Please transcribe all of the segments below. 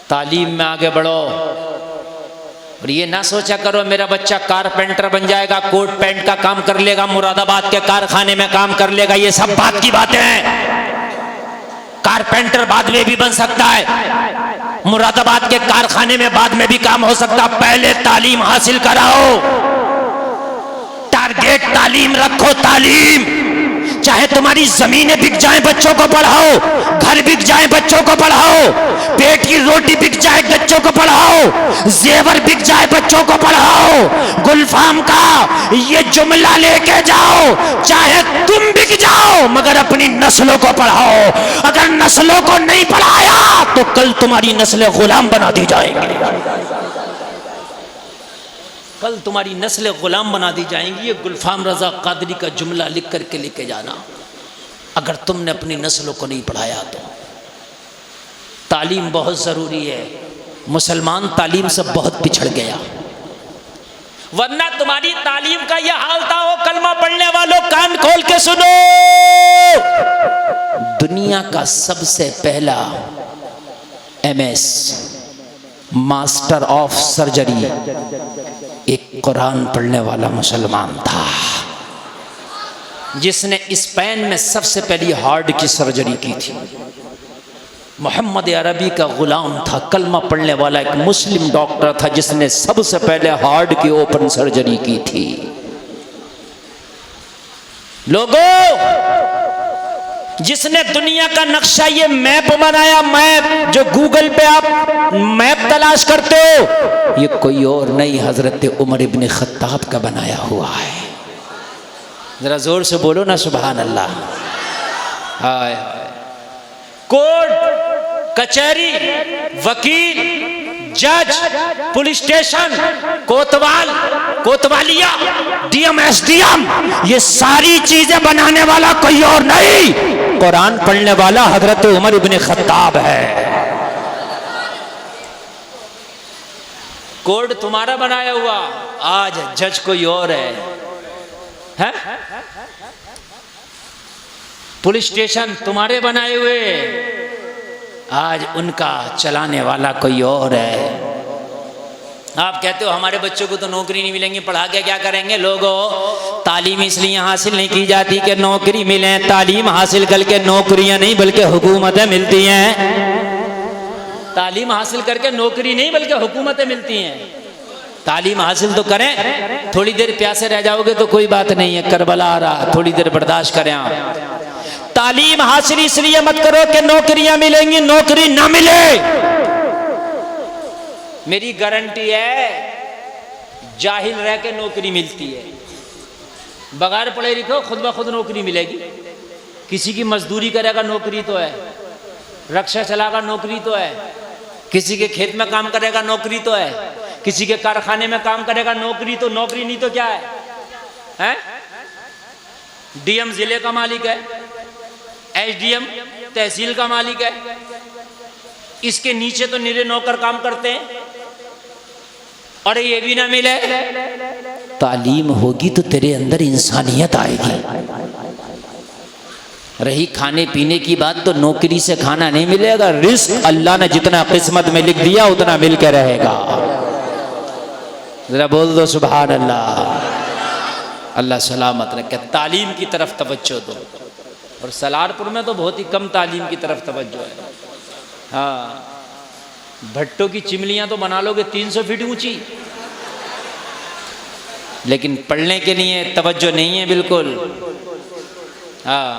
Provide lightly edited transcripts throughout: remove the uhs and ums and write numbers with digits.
तालीम में आगे बढ़ो। और ये ना सोचा करो मेरा बच्चा कारपेंटर बन जाएगा, कोट पैंट का काम कर लेगा, मुरादाबाद के कारखाने में काम कर लेगा। ये सब बात की बातें हैं। कारपेंटर बाद में भी बन सकता है, मुरादाबाद के कारखाने में बाद में भी काम हो सकता। पहले तालीम हासिल कराओ, टारगेट तालीम रखो। तालीम चाहे तुम्हारी जमीनें बिक जाएं, बच्चों को पढ़ाओ, घर बिक जाए बच्चों को पढ़ाओ, पेट की रोटी बिक जाए बच्चों को पढ़ाओ, जेवर बिक जाए बच्चों को पढ़ाओ। गुलफाम का ये जुमला लेके जाओ, चाहे तुम बिक जाओ मगर अपनी नस्लों को पढ़ाओ। अगर नस्लों को नहीं पढ़ाया तो कल तुम्हारी नस्लें गुलाम बना दी जाएंगी, कल तुम्हारी नस्लें गुलाम बना दी जाएंगी। ये गुलफाम रजा कादरी का जुमला लिख करके लेके जाना। अगर तुमने अपनी नस्लों को नहीं पढ़ाया तो तालीम बहुत ज़रूरी है। मुसलमान तालीम से बहुत पिछड़ गया, वरना तुम्हारी तालीम का यह हाल था। वो कलमा पढ़ने वालों कान खोल के सुनो, दुनिया का सबसे पहला MS मास्टर ऑफ सर्जरी एक कुरान पढ़ने वाला मुसलमान था, जिसने स्पेन में सबसे पहली हार्ट की सर्जरी की थी। मोहम्मद अरबी का गुलाम था, कलमा पढ़ने वाला एक मुस्लिम डॉक्टर था, जिसने सबसे पहले हार्ट की ओपन सर्जरी की थी। लोगों, जिसने दुनिया का नक्शा ये मैप बनाया, मैप जो गूगल पे आप मैप तलाश करते हो, ये कोई और नहीं हजरत उमर इब्न खत्ताब का बनाया हुआ है। जरा जोर से बोलो ना सुभान अल्लाह। हाय कोर्ट कचहरी, वकील, जज, पुलिस स्टेशन, कोतवाल, कोतवालिया, DM SDM, ये सारी चीजें बनाने वाला कोई और नहीं, कुरान पढ़ने वाला हजरत उमर इब्न खत्ताब है। कोड तुम्हारा बनाया हुआ, आज जज कोई और है? पुलिस स्टेशन तुम्हारे बनाए हुए, आज उनका चलाने वाला कोई और है। आप कहते हो हमारे बच्चों को तो नौकरी नहीं मिलेंगी, पढ़ा के क्या करेंगे? लोगों, तालीम इसलिए हासिल नहीं की जाती कि नौकरी मिले। तालीम हासिल करके नौकरियां नहीं बल्कि हुकूमतें मिलती हैं। तालीम हासिल करके नौकरी नहीं बल्कि हुकूमतें मिलती हैं। तालीम हासिल तो करें, थोड़ी देर प्यासे रह जाओगे तो कोई बात नहीं है, करबला आ रहा, थोड़ी देर बर्दाश्त करें आप। तालीम हासिल इसलिए मत करो कि नौकरियां मिलेंगी, नौकरी ना मिले। मेरी गारंटी है जाहिल रह के नौकरी मिलती है, बगैर पढ़े लिखे खुद ब खुद नौकरी मिलेगी। किसी की मजदूरी करेगा नौकरी तो है, रक्षा चलाएगा नौकरी तो है, किसी के खेत में काम करेगा नौकरी तो है, किसी के कारखाने में काम करेगा नौकरी तो। नौकरी नहीं तो क्या है? DM जिले का मालिक है, SDM तहसील का मालिक है, इसके नीचे तो निरे नौकर काम करते हैं। और ये भी ना मिले, तालीम होगी तो तेरे अंदर इंसानियत आएगी। रही खाने पीने की बात, तो नौकरी से खाना नहीं मिलेगा, रिस्क अल्लाह ने जितना किस्मत में लिख दिया उतना मिल के रहेगा। जरा बोल दो सुभान अल्लाह। अल्लाह सलामत रखे। तालीम की तरफ तवज्जो दो। और सलारपुर में तो बहुत ही कम तालीम की तरफ तवज्जो है। हाँ, भट्टों की चिमलियाँ तो बना लोगे 300 फीट ऊंची, लेकिन पढ़ने के लिए तवज्जो नहीं है बिल्कुल। हाँ,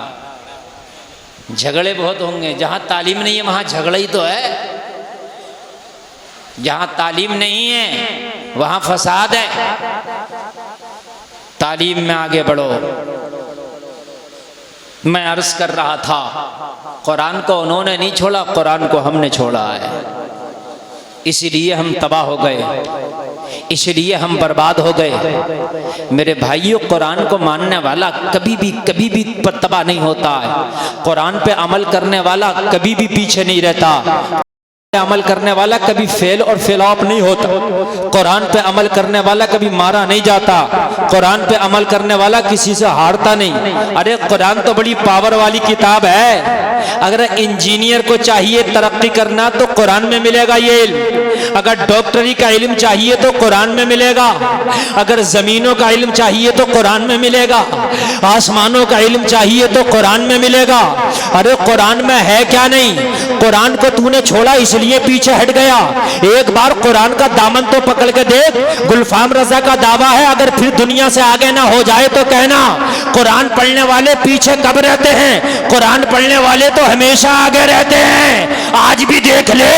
झगड़े बहुत होंगे। जहाँ तालीम नहीं है वहाँ झगड़ा ही तो है। जहाँ तालीम नहीं है वहाँ फसाद है। तालीम में आगे बढ़ो। मैं अर्ज कर रहा था, कुरान को उन्होंने नहीं छोड़ा, कुरान को हमने छोड़ा है। इसीलिए हम तबाह हो गए, इसलिए हम बर्बाद हो गए। मेरे भाइयों, कुरान को मानने वाला कभी भी तबाह नहीं होता है। कुरान पे अमल करने वाला कभी भी पीछे नहीं रहता। अमल करने वाला कभी फेल और फेलऑफ नहीं होता। कुरान पे अमल करने वाला कभी मारा नहीं जाता। कुरान पे अमल करने वाला किसी से हारता नहीं। अरे कुरान तो बड़ी पावर वाली किताब है। अगर इंजीनियर को चाहिए तरक्की करना तो कुरान में मिलेगा ये इल्म। अगर डॉक्टरी का इल्म चाहिए तो कुरान में मिलेगा। अगर जमीनों का इल्म चाहिए तो कुरान में मिलेगा। आसमानों का इल्म चाहिए तो कुरान में मिलेगा। अरे कुरान में है क्या नहीं? कुरान को तूने छोड़ा इसलिए पीछे हट गया। एक बार कुरान का दामन तो पकड़ के देख। गुलफाम रजा का दावा है अगर फिर दुनिया से आगे ना हो जाए तो कहना कुरान पढ़ने वाले पीछे कब रहते हैं? कुरान पढ़ने वाले तो हमेशा आगे रहते हैं। आज भी देख ले,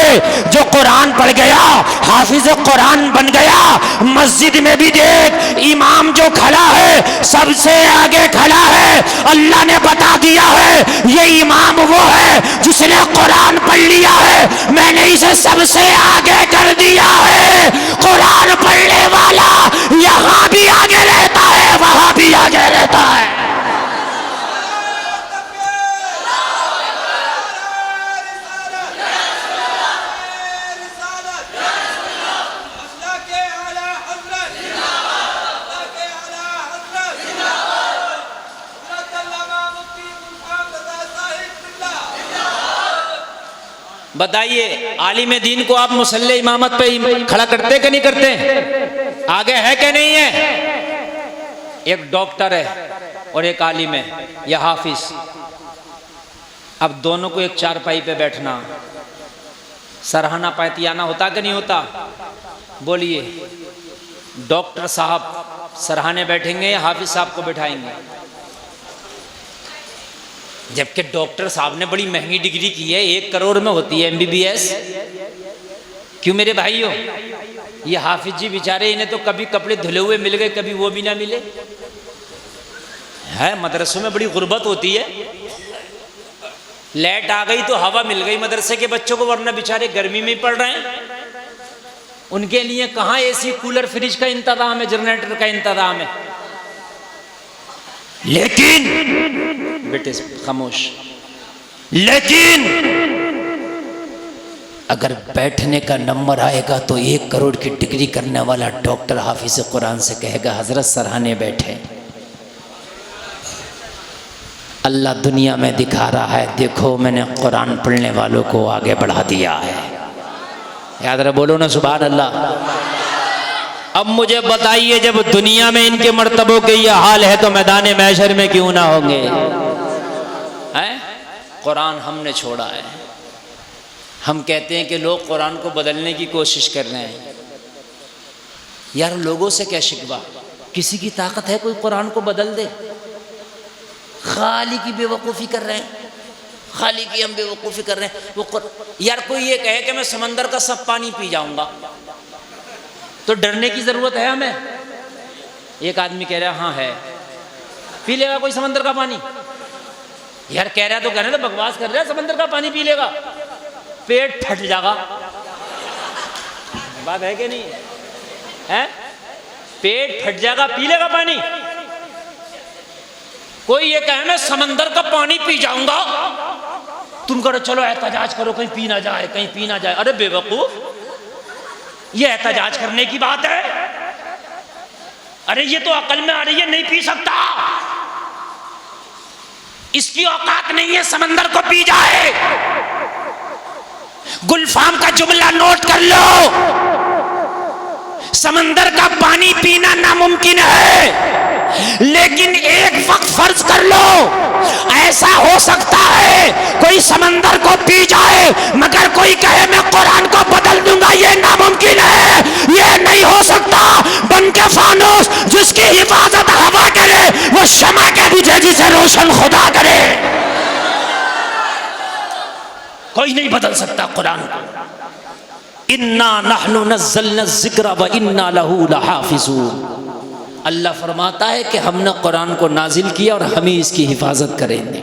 जो कुरान पढ़ गया हाफिज कुरान बन गया। मस्जिद में भी देख, इमाम जो खड़ा है सबसे आगे खड़ा है। अल्लाह ने बता दिया है ये इमाम वो है जिसने कुरान पढ़ लिया है, मैंने इसे सबसे आगे कर दिया है। कुरान पढ़ने वाला यहाँ भी आगे रहता है, वहां भी आगे रहता है। बताइए, आलिम दीन को आप मुसल्ले इमामत पे खड़ा करते कि नहीं करते? आगे है कि नहीं है? एक डॉक्टर है और एक आलिम है या हाफिज। अब दोनों को एक चारपाई पे बैठना, सराहना पैतियाना होता कि नहीं होता? बोलिए, डॉक्टर साहब सराहने बैठेंगे या हाफिज साहब को बैठाएंगे? जबकि डॉक्टर साहब ने बड़ी महंगी डिग्री की है, 1 करोड़ में होती है MBBS। क्यों मेरे भाइयों? ये हाफिज जी बेचारे, इन्हें तो कभी कपड़े धुले हुए मिल गए, कभी वो भी ना मिले है। मदरसों में बड़ी गुर्बत होती है। लाइट आ गई तो हवा मिल गई मदरसे के बच्चों को, वरना बेचारे गर्मी में पड़ रहे हैं। उनके लिए कहाँ AC कूलर फ्रिज का इंतजाम है, जनरेटर का इंतजाम है। लेकिन बेटे खामोश, लेकिन अगर बैठने का नंबर आएगा तो 1 करोड़ की डिग्री करने वाला डॉक्टर हाफिज कुरान से कहेगा हजरत सराहने बैठे। अल्लाह दुनिया में दिखा रहा है, देखो मैंने कुरान पढ़ने वालों को आगे बढ़ा दिया है। याद रहे, बोलो ना सुभान अल्लाह। अब मुझे बताइए, जब दुनिया में इनके मर्तबों के ये हाल है तो मैदान महशर में क्यों ना होंगे? हैं? कुरान हमने छोड़ा है। हम कहते हैं कि लोग कुरान को बदलने की कोशिश कर रहे हैं। यार लोगों से क्या शिकवा? किसी की ताकत है कोई कुरान को बदल दे? खाली की बेवकूफ़ी कर रहे हैं, खाली की हम बेवकूफ़ी कर रहे हैं। वो यार कोई ये कहे कि मैं समंदर का सब पानी पी जाऊंगा तो डरने की जरूरत है हमें? एक आदमी कह रहा हाँ है, पी लेगा कोई समंदर का पानी? यार कह रहा तो कहने तो बकवास कर रहा है, समंदर का पानी पी लेगा, पेट फट जाएगा। बात है कि नहीं है? पेट फट जाएगा, पी लेगा पानी। कोई ये कहे मैं समंदर का पानी पी जाऊंगा, तुम करो चलो एहतजाज करो कहीं पी ना जाए, कहीं पी ना जाए। अरे बेवकूफ, ये एहतजाज करने की बात है? अरे ये तो अकल में आ रही है, नहीं पी सकता, इसकी औकात नहीं है समंदर को पी जाए। गुलफाम का जुमला नोट कर लो, समंदर का पानी पीना नामुमकिन है, लेकिन एक वक्त फर्ज कर लो ऐसा हो सकता है कोई समंदर को पी जाए मगर कोई कहे मैं कुरान को बदल दूंगा, ये नामुमकिन है, ये नहीं हो सकता। बन के फानूस जिसकी हिफाजत हवा करे वो शमा के बुझे जिसे रोशन खुदा करे। कोई नहीं बदल सकता कुरान को। इन्ना नहनु नज़्ज़लना ज़िक्र व इन्ना लहू लहाफ़िज़ून। अल्लाह फरमाता है कि हमने कुरान को नाजिल किया और हम ही इसकी हिफाजत करेंगे।